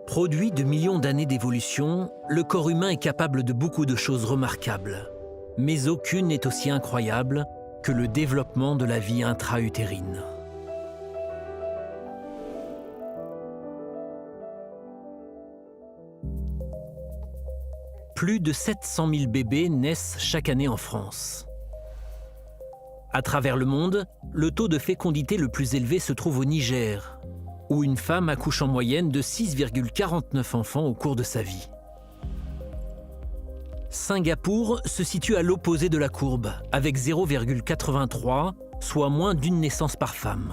Produit de millions d'années d'évolution, le corps humain est capable de beaucoup de choses remarquables. Mais aucune n'est aussi incroyable que le développement de la vie intra-utérine. Plus de 700 000 bébés naissent chaque année en France. À travers le monde, le taux de fécondité le plus élevé se trouve au Niger, où une femme accouche en moyenne de 6,49 enfants au cours de sa vie. Singapour se situe à l'opposé de la courbe, avec 0,83, soit moins d'une naissance par femme.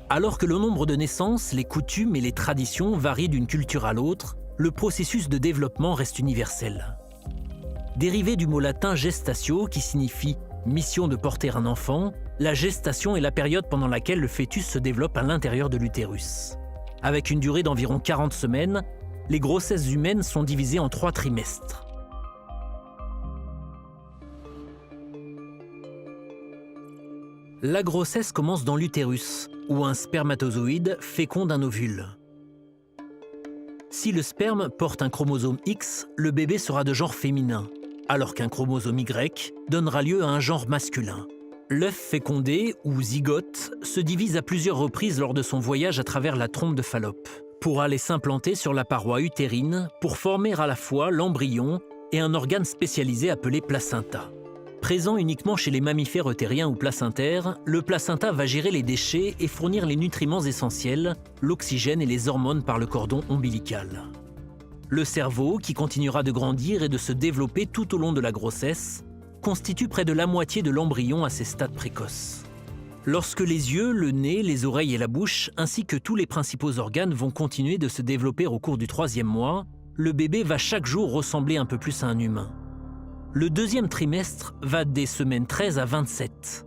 Alors que le nombre de naissances, les coutumes et les traditions varient d'une culture à l'autre, le processus de développement reste universel. Dérivé du mot latin gestatio, qui signifie mission de porter un enfant, la gestation est la période pendant laquelle le fœtus se développe à l'intérieur de l'utérus. Avec une durée d'environ 40 semaines, les grossesses humaines sont divisées en 3 trimestres. La grossesse commence dans l'utérus, où un spermatozoïde féconde un ovule. Si le sperme porte un chromosome X, le bébé sera de genre féminin, alors qu'un chromosome Y donnera lieu à un genre masculin. L'œuf fécondé, ou zygote, se divise à plusieurs reprises lors de son voyage à travers la trompe de Fallope, pour aller s'implanter sur la paroi utérine pour former à la fois l'embryon et un organe spécialisé appelé placenta. Présent uniquement chez les mammifères eutériens ou placentaires, le placenta va gérer les déchets et fournir les nutriments essentiels, l'oxygène et les hormones par le cordon ombilical. Le cerveau, qui continuera de grandir et de se développer tout au long de la grossesse, constitue près de la moitié de l'embryon à ces stades précoces. Lorsque les yeux, le nez, les oreilles et la bouche, ainsi que tous les principaux organes vont continuer de se développer au cours du 3e mois, le bébé va chaque jour ressembler un peu plus à un humain. Le 2e trimestre va des semaines 13 à 27.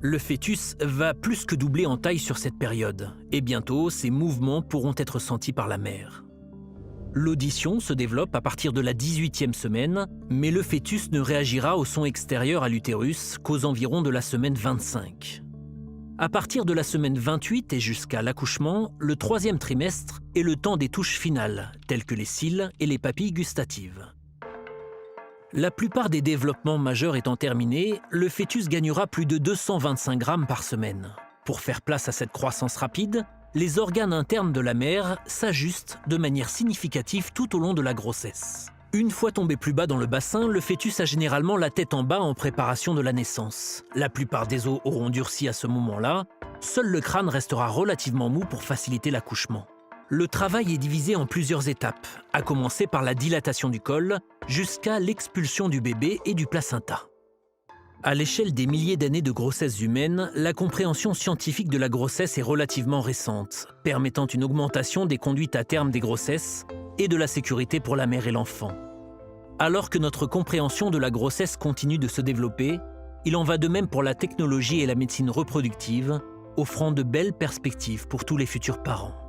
Le fœtus va plus que doubler en taille sur cette période, et bientôt, ses mouvements pourront être sentis par la mère. L'audition se développe à partir de la 18e semaine, mais le fœtus ne réagira au son extérieur à l'utérus qu'aux environs de la semaine 25. À partir de la semaine 28 et jusqu'à l'accouchement, le 3e trimestre est le temps des touches finales, telles que les cils et les papilles gustatives. La plupart des développements majeurs étant terminés, le fœtus gagnera plus de 225 grammes par semaine. Pour faire place à cette croissance rapide, les organes internes de la mère s'ajustent de manière significative tout au long de la grossesse. Une fois tombé plus bas dans le bassin, le fœtus a généralement la tête en bas en préparation de la naissance. La plupart des os auront durci à ce moment-là, seul le crâne restera relativement mou pour faciliter l'accouchement. Le travail est divisé en plusieurs étapes, à commencer par la dilatation du col jusqu'à l'expulsion du bébé et du placenta. À l'échelle des milliers d'années de grossesse humaine, la compréhension scientifique de la grossesse est relativement récente, permettant une augmentation des conduites à terme des grossesses et de la sécurité pour la mère et l'enfant. Alors que notre compréhension de la grossesse continue de se développer, il en va de même pour la technologie et la médecine reproductive, offrant de belles perspectives pour tous les futurs parents.